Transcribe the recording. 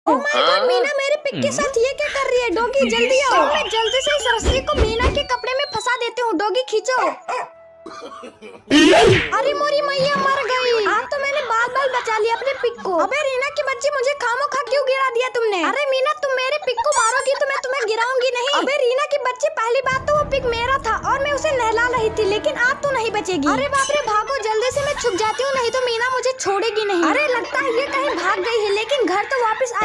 Oh my God, Meena मेरे pick के साथ ये क्या कर रही है? डॉगी जल्दी आओ। मैं जल्दी से इस रस्सी को मीना के कपड़े में फंसा देती हूँ। डॉगी खींचो। अरे मोरी मैया मर गई। आज तो मैंने बाल बाल बचा लिया अपने पिक को। अबे रीना की बच्ची, मुझे खामोखा क्यों गिरा दिया तुमने? अरे मीना, तुम मेरे पिक को मारोगी तो मैं तुम्हें गिराऊंगी नहीं। अबे रीना की बच्ची, पहली बात तो वो पिक मेरा था और मैं उसे नहला रही थी, लेकिन आज तो नहीं बचेगी। अरे बाप रे, भागो जल्दी से, मैं छुप जाती हूँ, नहीं तो मीना मुझे छोड़ेगी नहीं। अरे लगता है ये कहीं भाग गई है, लेकिन घर तो वापस